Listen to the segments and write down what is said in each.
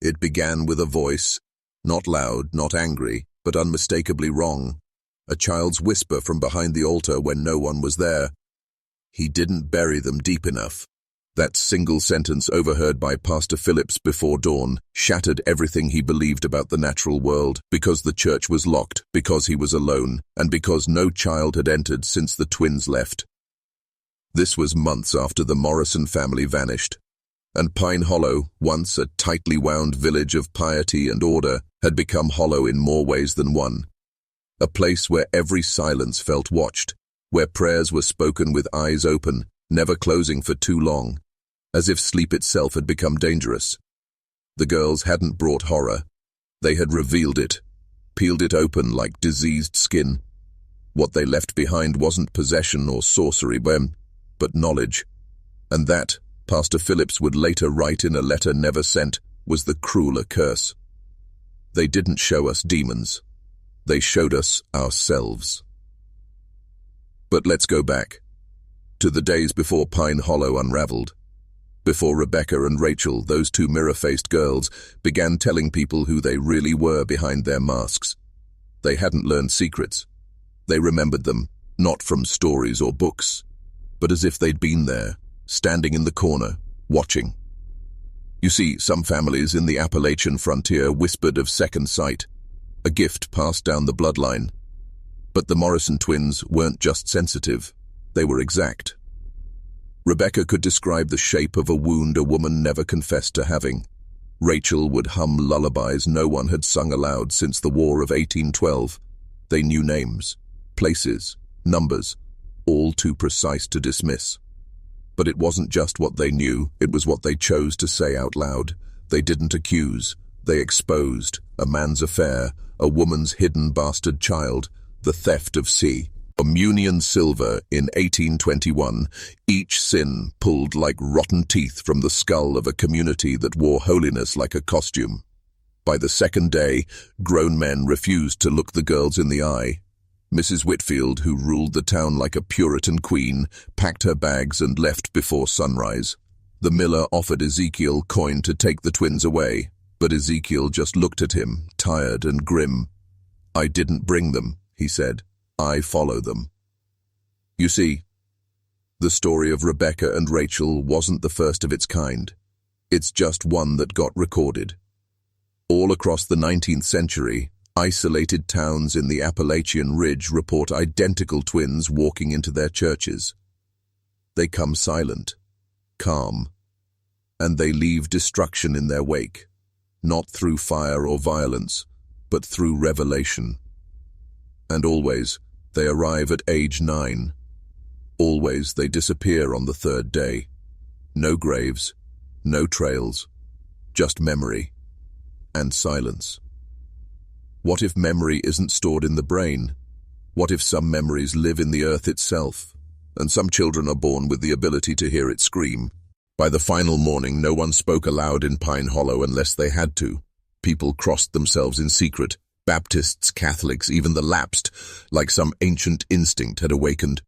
It began with a voice, not loud, not angry, but unmistakably wrong. A child's whisper from behind the altar when no one was there. He didn't bury them deep enough. That single sentence overheard by Pastor Phillips before dawn shattered everything he believed about the natural world, because the church was locked, because he was alone, and because no child had entered since the twins left. This was months after the Morrison family vanished, and Pine Hollow, once a tightly wound village of piety and order, had become hollow in more ways than one. A place where every silence felt watched, where prayers were spoken with eyes open, never closing for too long, as if sleep itself had become dangerous. The girls hadn't brought horror. They had revealed it, peeled it open like diseased skin. What they left behind wasn't possession or sorcery, but knowledge. And that, Pastor Phillips would later write in a letter never sent, was the crueler curse. They didn't show us demons. They showed us ourselves. But let's go back to the days before Pine Hollow unraveled, before Rebecca and Rachel, those two mirror-faced girls, began telling people who they really were behind their masks. They hadn't learned secrets. They remembered them, not from stories or books, but as if they'd been there, standing in the corner, watching. You see, some families in the Appalachian frontier whispered of second sight, a gift passed down the bloodline. But the Morrison twins weren't just sensitive, they were exact. Rebecca could describe the shape of a wound a woman never confessed to having. Rachel would hum lullabies no one had sung aloud since the War of 1812. They knew names, places, numbers, all too precise to dismiss. But it wasn't just what they knew, it was what they chose to say out loud. They didn't accuse, they exposed a man's affair, a woman's hidden bastard child, the theft of Union silver in 1821, each sin pulled like rotten teeth from the skull of a community that wore holiness like a costume. By the second day, grown men refused to look the girls in the eye. Mrs. Whitfield, who ruled the town like a Puritan queen, packed her bags and left before sunrise. The miller offered Ezekiel coin to take the twins away, but Ezekiel just looked at him, tired and grim. "I didn't bring them," he said. "I follow them." You see, the story of Rebecca and Rachel wasn't the first of its kind. It's just one that got recorded. All across the 19th century, isolated towns in the Appalachian Ridge report identical twins walking into their churches. They come silent, calm, and they leave destruction in their wake, not through fire or violence, but through revelation. And always, they arrive at age 9. Always they disappear on the third day. No graves, no trails, just memory and silence. What if memory isn't stored in the brain? What if some memories live in the earth itself, and some children are born with the ability to hear it scream? By the final morning, no one spoke aloud in Pine Hollow unless they had to. People crossed themselves in secret. Baptists, Catholics, even the lapsed, like some ancient instinct had awakened.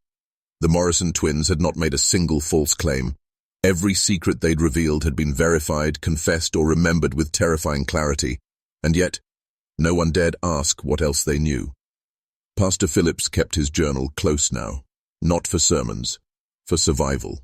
The Morrison twins had not made a single false claim. Every secret they'd revealed had been verified, confessed, or remembered with terrifying clarity. And yet, no one dared ask what else they knew. Pastor Phillips kept his journal close now, not for sermons, for survival.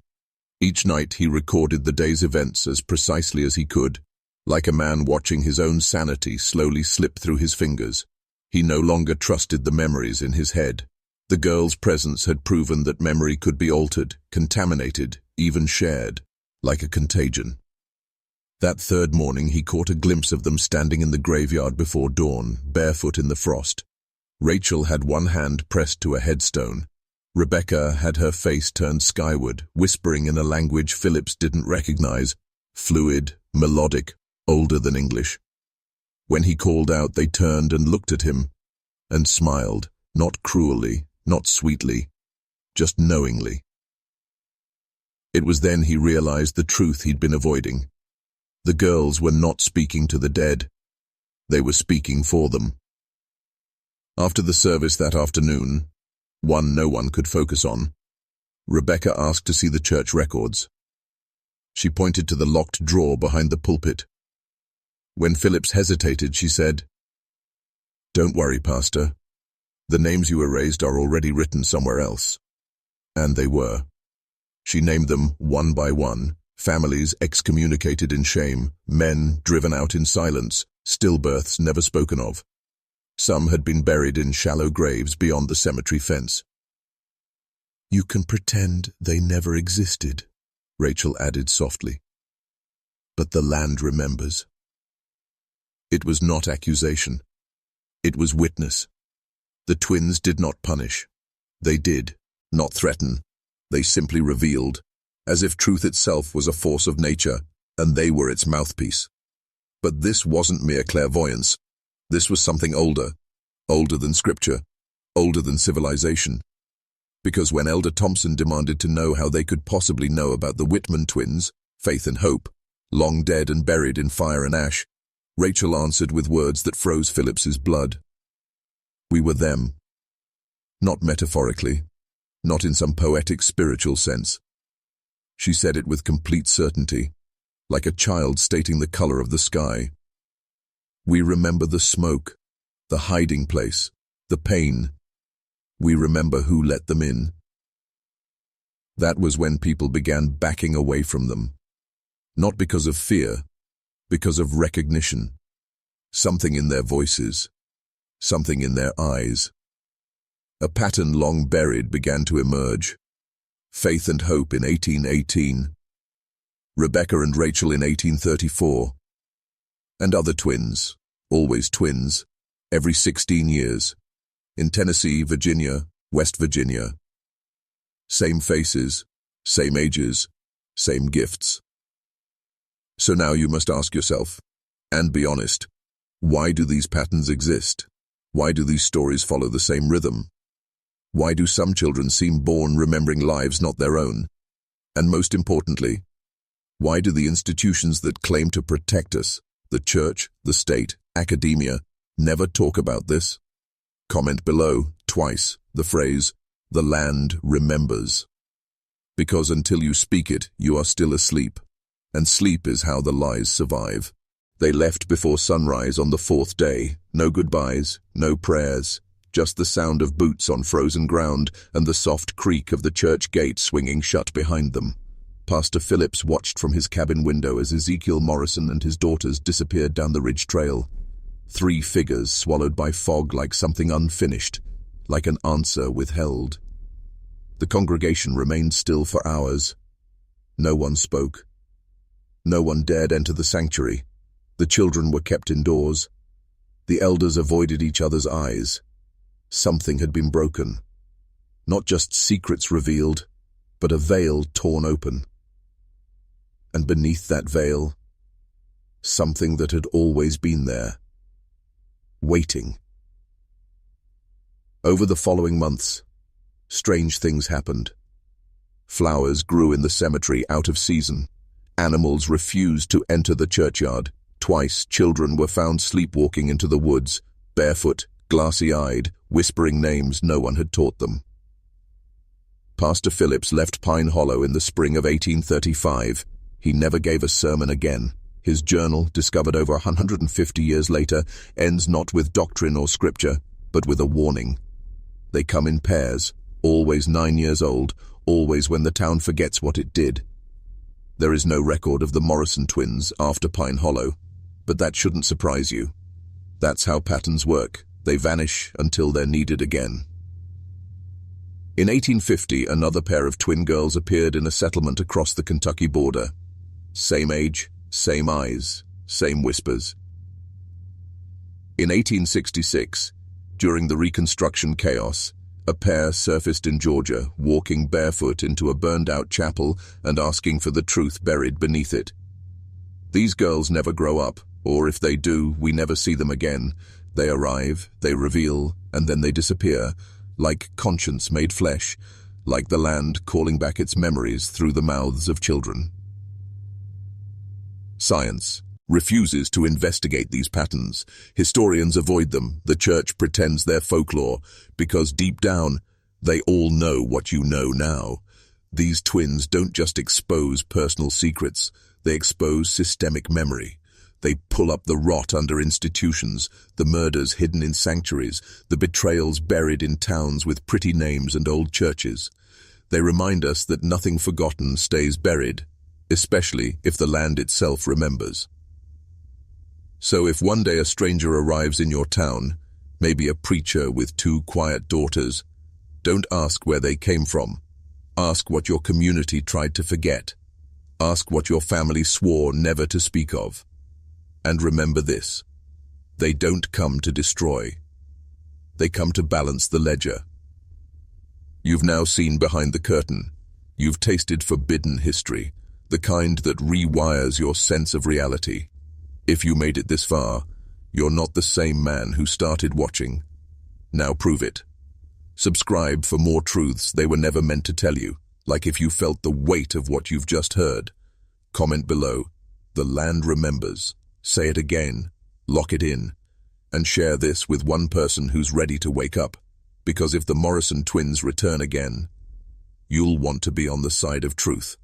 Each night he recorded the day's events as precisely as he could, like a man watching his own sanity slowly slip through his fingers. He no longer trusted the memories in his head. The girls' presence had proven that memory could be altered, contaminated, even shared, like a contagion. That third morning he caught a glimpse of them standing in the graveyard before dawn, barefoot in the frost. Rachel had one hand pressed to a headstone. Rebecca had her face turned skyward, whispering in a language Phillips didn't recognize, fluid, melodic, older than English. When he called out, they turned and looked at him, and smiled, not cruelly, not sweetly, just knowingly. It was then he realized the truth he'd been avoiding. The girls were not speaking to the dead. They were speaking for them. After the service that afternoon, one no one could focus on, Rebecca asked to see the church records. She pointed to the locked drawer behind the pulpit. When Phillips hesitated, she said, "Don't worry, Pastor. The names you erased are already written somewhere else." And they were. She named them one by one, families excommunicated in shame, men driven out in silence, stillbirths never spoken of. Some had been buried in shallow graves beyond the cemetery fence. "You can pretend they never existed," Rachel added softly. "But the land remembers." It was not accusation. It was witness. The twins did not punish. They did not threaten. They simply revealed, as if truth itself was a force of nature, and they were its mouthpiece. But this wasn't mere clairvoyance. This was something older than scripture, older than civilization. Because when Elder Thompson demanded to know how they could possibly know about the Whitman twins, faith and hope, long dead and buried in fire and ash, Rachel answered with words that froze Phillips's blood. "We were them." Not metaphorically, not in some poetic spiritual sense. She said it with complete certainty, like a child stating the color of the sky. "We remember the smoke, the hiding place, the pain. We remember who let them in." That was when people began backing away from them. Not because of fear, because of recognition. Something in their voices, something in their eyes. A pattern long buried began to emerge. Faith and hope in 1818. Rebecca and Rachel in 1834. And other twins, always twins, every 16 years. In Tennessee, Virginia, West Virginia. Same faces, same ages, same gifts. So now you must ask yourself, and be honest, why do these patterns exist? Why do these stories follow the same rhythm? Why do some children seem born remembering lives not their own? And most importantly, why do the institutions that claim to protect us, the church, the state, academia, never talk about this? Comment below, twice, the phrase, "The land remembers." Because until you speak it, you are still asleep. And sleep is how the lies survive. They left before sunrise on the fourth day. No goodbyes, no prayers, just the sound of boots on frozen ground and the soft creak of the church gate swinging shut behind them. Pastor Phillips watched from his cabin window as Ezekiel Morrison and his daughters disappeared down the ridge trail. 3 figures swallowed by fog like something unfinished, like an answer withheld. The congregation remained still for hours. No one spoke. No one dared enter the sanctuary. The children were kept indoors. The elders avoided each other's eyes. Something had been broken. Not just secrets revealed, but a veil torn open. And beneath that veil, something that had always been there. Waiting. Over the following months, strange things happened. Flowers grew in the cemetery out of season. Animals refused to enter the churchyard. Twice, children were found sleepwalking into the woods, barefoot, glassy-eyed, whispering names no one had taught them. Pastor Phillips left Pine Hollow in the spring of 1835. He never gave a sermon again. His journal, discovered over 150 years later, ends not with doctrine or scripture, but with a warning. They come in pairs, always 9 years old, always when the town forgets what it did. There is no record of the Morrison twins after Pine Hollow, but that shouldn't surprise you. That's how patterns work. They vanish until they're needed again. In 1850, another pair of twin girls appeared in a settlement across the Kentucky border. Same age, same eyes, same whispers. In 1866, during the Reconstruction chaos, a pair surfaced in Georgia, walking barefoot into a burned-out chapel and asking for the truth buried beneath it. These girls never grow up, or if they do, we never see them again. They arrive, they reveal, and then they disappear, like conscience made flesh, like the land calling back its memories through the mouths of children. Science refuses to investigate these patterns. Historians avoid them. The church pretends they're folklore, because deep down, they all know what you know now. These twins don't just expose personal secrets, they expose systemic memory. They pull up the rot under institutions, the murders hidden in sanctuaries, the betrayals buried in towns with pretty names and old churches. They remind us that nothing forgotten stays buried, especially if the land itself remembers. So if one day a stranger arrives in your town, maybe a preacher with 2 quiet daughters, don't ask where they came from. Ask what your community tried to forget. Ask what your family swore never to speak of. And remember this: they don't come to destroy. They come to balance the ledger. You've now seen behind the curtain. You've tasted forbidden history, the kind that rewires your sense of reality. If you made it this far, you're not the same man who started watching. Now prove it. Subscribe for more truths they were never meant to tell you, like if you felt the weight of what you've just heard. Comment below, "The land remembers." Say it again, lock it in, and share this with one person who's ready to wake up. Because if the Morrison twins return again, you'll want to be on the side of truth.